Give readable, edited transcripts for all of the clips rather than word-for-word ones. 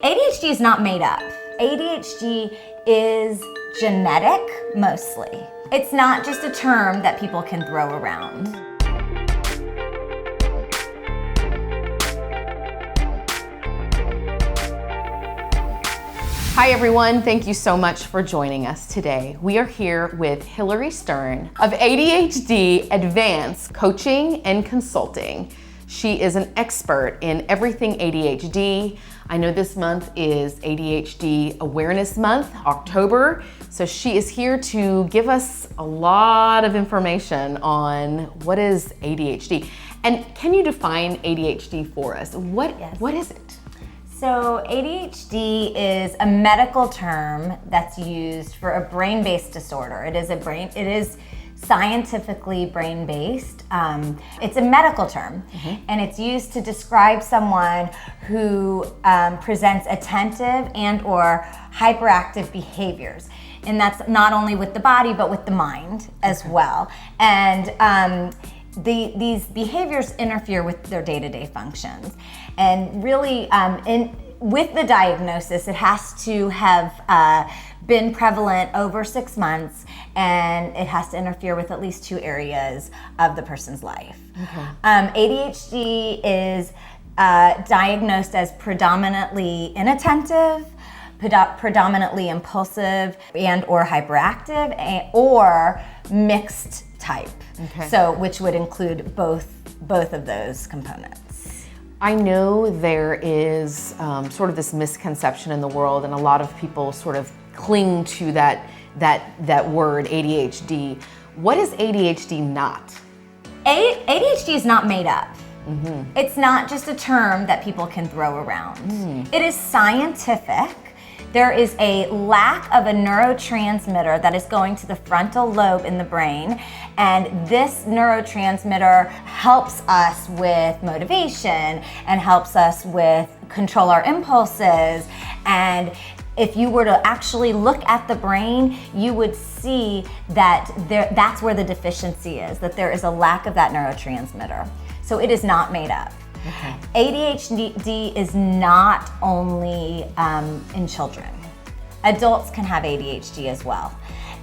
ADHD is not made up. ADHD is genetic, mostly. It's not just a term that people can throw around. Hi everyone, thank you so much for joining us today. We are here with Hilary Stern of ADHD Advance Coaching and Consulting. She is an expert in everything ADHD. I know this month is ADHD Awareness Month, October, so she is here to give us a lot of information on what is ADHD. And can you define ADHD for us? What is it? So ADHD is a medical term that's used for a brain-based disorder. It is scientifically brain-based. It's a medical term, and it's used to describe someone who presents attentive and or hyperactive behaviors. And that's not only with the body, but with the mind as well. And these behaviors interfere with their day-to-day functions. And really, with the diagnosis, it has to have been prevalent over 6 months, and it has to interfere with at least 2 areas of the person's life. ADHD is diagnosed as predominantly inattentive, predominantly impulsive and or hyperactive, or mixed type. So which would include both of those components. I know there is sort of this misconception in the world, and a lot of people sort of cling to that word ADHD. What is ADHD not? ADHD is not made up. It's not just a term that people can throw around. It is scientific. There is a lack of a neurotransmitter that is going to the frontal lobe in the brain, and this neurotransmitter helps us with motivation and helps us with control our impulses. And if you were to actually look at the brain, you would see that that's where the deficiency is, that there is a lack of that neurotransmitter. So it is not made up. ADHD is not only in children. Adults can have ADHD as well.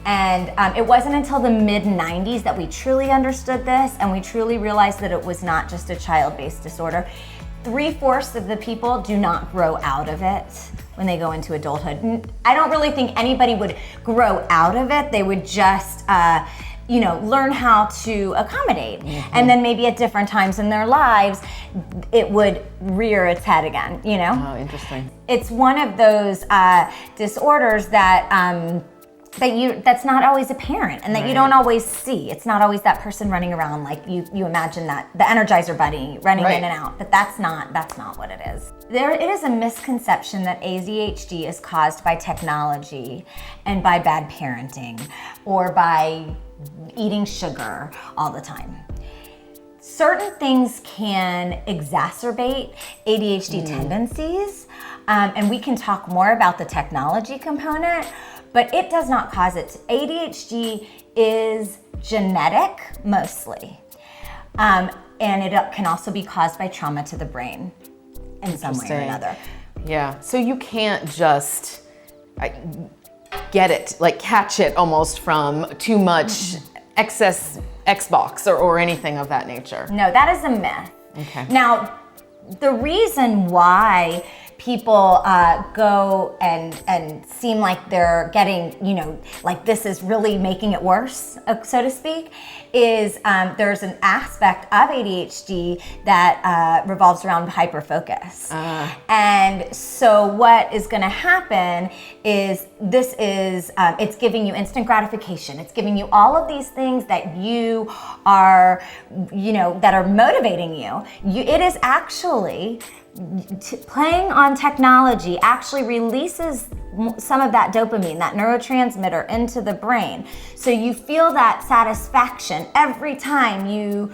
And it wasn't until the mid-90s that we truly understood this, and we truly realized that it was not just a child-based disorder. 3/4 of the people do not grow out of it when they go into adulthood. I don't really think anybody would grow out of it. They would just learn how to accommodate. And then maybe at different times in their lives, it would rear its head again, Oh, interesting. It's one of those disorders that that's not always apparent, and that you don't always see. It's not always that person running around like you imagine, that the Energizer Bunny running in and out, but that's not what it is. It is a misconception that ADHD is caused by technology and by bad parenting or by eating sugar all the time. Certain things can exacerbate ADHD tendencies, and we can talk more about the technology component, but it does not cause it. ADHD is genetic, mostly, and it can also be caused by trauma to the brain in some way or another. Yeah, so you can't just get it, like catch it almost from too much excess Xbox or anything of that nature. No, that is a myth. Okay. Now, the reason why people go and seem like they're getting, like this is really making it worse, so to speak, is there's an aspect of ADHD that revolves around hyperfocus. And so what is going to happen is it's giving you instant gratification. It's giving you all of these things that you are, that are motivating you. It is actually playing on technology actually releases some of that dopamine, that neurotransmitter, into the brain. So you feel that satisfaction every time you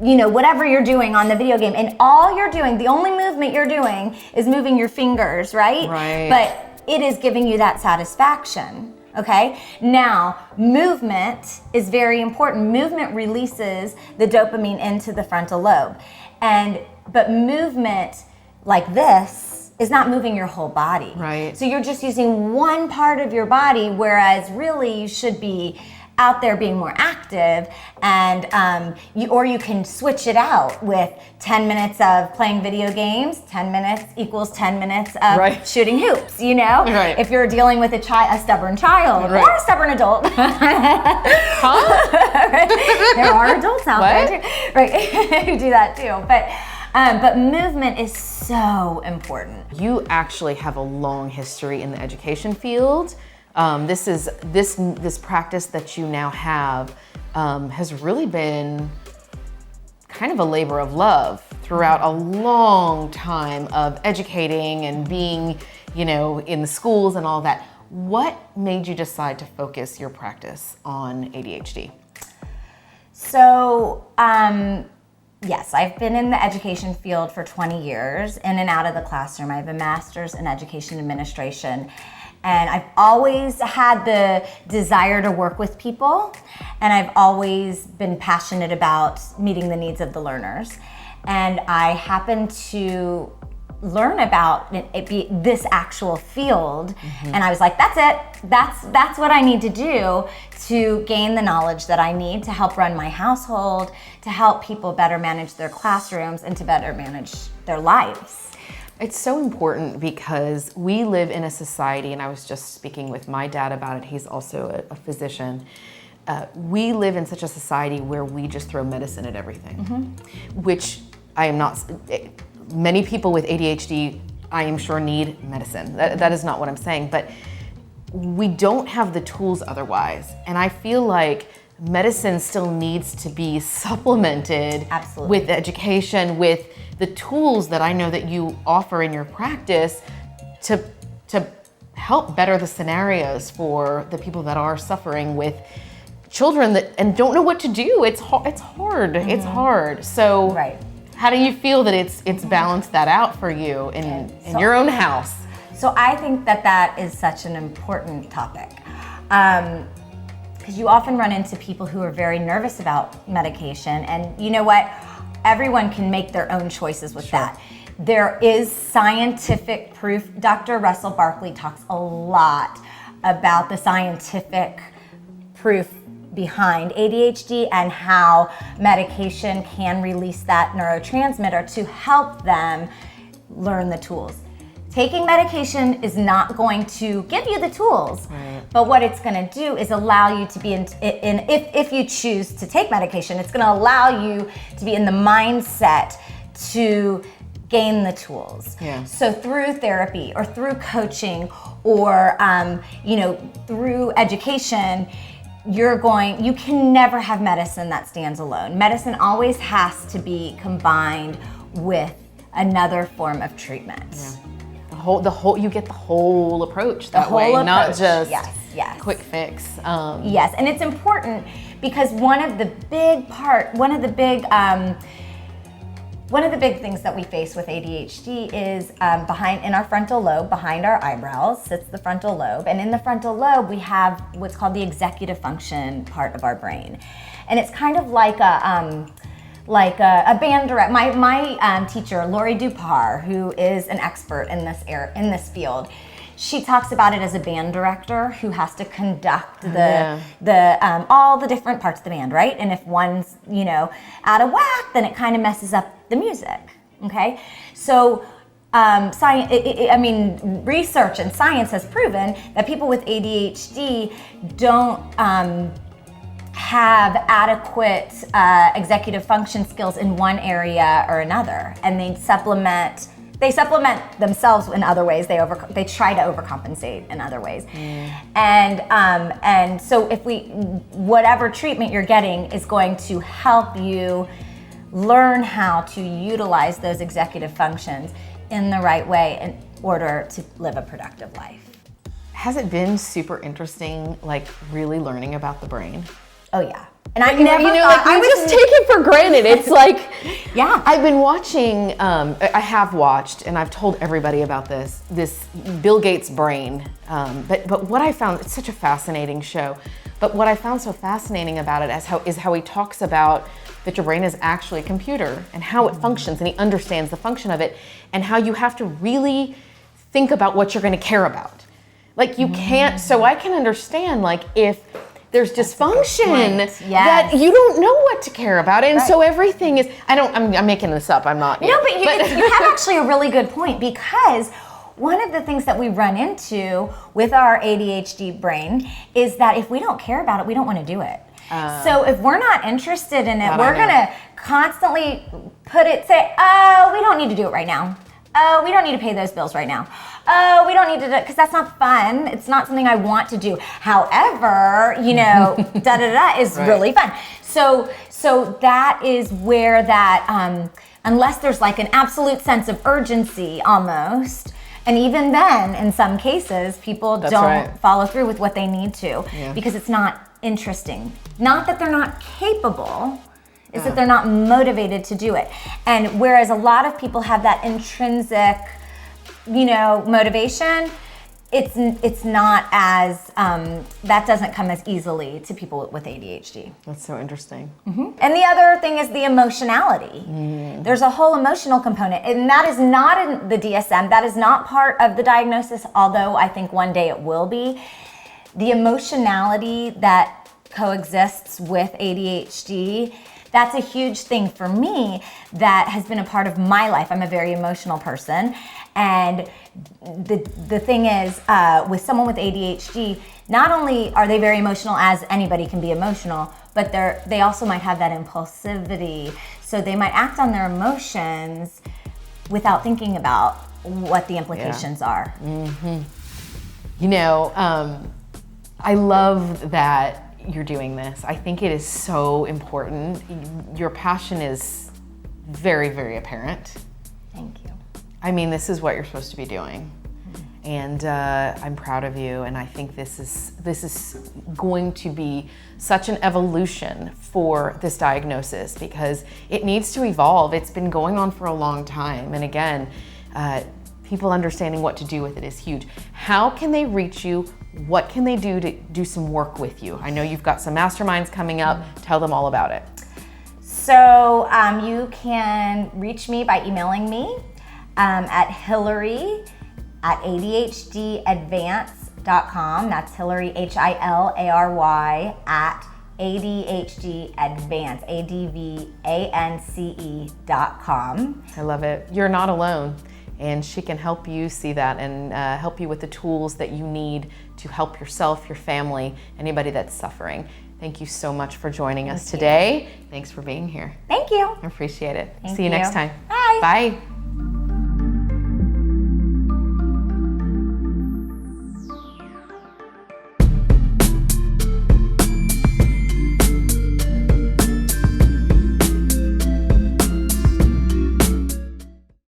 whatever you're doing on the video game. And all you're doing, the only movement you're doing is moving your fingers, right? Right. But it is giving you that satisfaction. Okay? Now, movement is very important. Movement releases the dopamine into the frontal lobe. But movement like this is not moving your whole body. Right. So you're just using one part of your body, whereas really you should be out there being more active, and you can switch it out with 10 minutes of playing video games. 10 minutes equals 10 minutes of shooting hoops, Right. If you're dealing with a stubborn child or a stubborn adult. Huh? There are adults out there too, right, who do that too. But movement is so important. You actually have a long history in the education field. This practice that you now have has really been kind of a labor of love throughout a long time of educating and being, in the schools and all that. What made you decide to focus your practice on ADHD? So, yes, I've been in the education field for 20 years, in and out of the classroom. I have a master's in education administration. And I've always had the desire to work with people, and I've always been passionate about meeting the needs of the learners. And I happened to learn about this actual field, and I was like, that's it. That's what I need to do to gain the knowledge that I need to help run my household, to help people better manage their classrooms, and to better manage their lives. It's so important because we live in a society, and I was just speaking with my dad about it. He's also a physician. We live in such a society where we just throw medicine at everything, which I am not. Many people with ADHD, I am sure, need medicine. That is not what I'm saying, but we don't have the tools otherwise. And I feel like medicine still needs to be supplemented with education, with the tools that I know that you offer in your practice to help better the scenarios for the people that are suffering with children and don't know what to do. It's hard. It's hard. So how do you feel that it's balanced that out for you in your own house? So I think that is such an important topic. Because you often run into people who are very nervous about medication, and you know what? Everyone can make their own choices with that. There is scientific proof. Dr. Russell Barkley talks a lot about the scientific proof behind ADHD and how medication can release that neurotransmitter to help them learn the tools. Taking medication is not going to give you the tools, but what it's going to do is allow you to be if you choose to take medication, it's going to allow you to be in the mindset to gain the tools. So through therapy or through coaching or through education, you can never have medicine that stands alone. Medicine always has to be combined with another form of treatment. You get the whole approach that way, not just quick fix. Yes, and it's important because one of the big things that we face with ADHD is in our frontal lobe, behind our eyebrows, sits the frontal lobe, and in the frontal lobe we have what's called the executive function part of our brain, and it's kind of like a band director. My teacher, Lori Dupar, who is an expert in this field, she talks about it as a band director who has to conduct all the different parts of the band, right? And if one's out of whack, then it kind of messes up the music. Okay, so research and science has proven that people with ADHD don't have adequate executive function skills in one area or another, and they supplement themselves in other ways. They try to overcompensate in other ways, and so whatever treatment you're getting is going to help you learn how to utilize those executive functions in the right way in order to live a productive life. Has it been super interesting, really learning about the brain? Oh yeah. And I never thought, I just take it for granted. It's I've been watching, I have watched, and I've told everybody about this Bill Gates' brain. But what I found, it's such a fascinating show, but what I found so fascinating about it is how he talks about that your brain is actually a computer and how it functions, and he understands the function of it, and how you have to really think about what you're going to care about. Like you can't, so I can understand like if there's dysfunction that you don't know what to care about. And so everything is, I'm making this up. I'm not. No, but you have actually a really good point, because one of the things that we run into with our ADHD brain is that if we don't care about it, we don't want to do it. So if we're not interested in it, we're going to constantly say, oh, we don't need to do it right now. Oh, we don't need to pay those bills right now. Oh, we don't need to do it because that's not fun. It's not something I want to do. However, is really fun. So that is where that, unless there's like an absolute sense of urgency almost, and even then, in some cases, people don't follow through with what they need to because it's not interesting. Not that they're not capable, is that they're not motivated to do it. And whereas a lot of people have that intrinsic, motivation, it's not as, that doesn't come as easily to people with ADHD. That's so interesting. And the other thing is the emotionality. There's a whole emotional component, and that is not in the DSM. That is not part of the diagnosis, although I think one day it will be. The emotionality that coexists with ADHD, that's a huge thing for me that has been a part of my life. I'm a very emotional person. And the thing is, with someone with ADHD, not only are they very emotional, as anybody can be emotional, but they also might have that impulsivity. So they might act on their emotions without thinking about what the implications are. I love that you're doing this. I think it is so important. Your passion is very, very apparent. Thank you. I mean, this is what you're supposed to be doing. And I'm proud of you. And I think this is going to be such an evolution for this diagnosis because it needs to evolve. It's been going on for a long time. And again, people understanding what to do with it is huge. How can they reach you? What can they do to do some work with you? I know you've got some masterminds coming up. Tell them all about it. So you can reach me by emailing me at Hilary at ADHDadvance.com. That's Hilary, Hilary at ADHD Advance, ADVANCE.com. I love it. You're not alone. And she can help you see that and help you with the tools that you need to help yourself, your family, anybody that's suffering. Thank you so much for joining us today. Thanks for being here. Thank you. I appreciate it. Thank See you next time. Bye. Bye.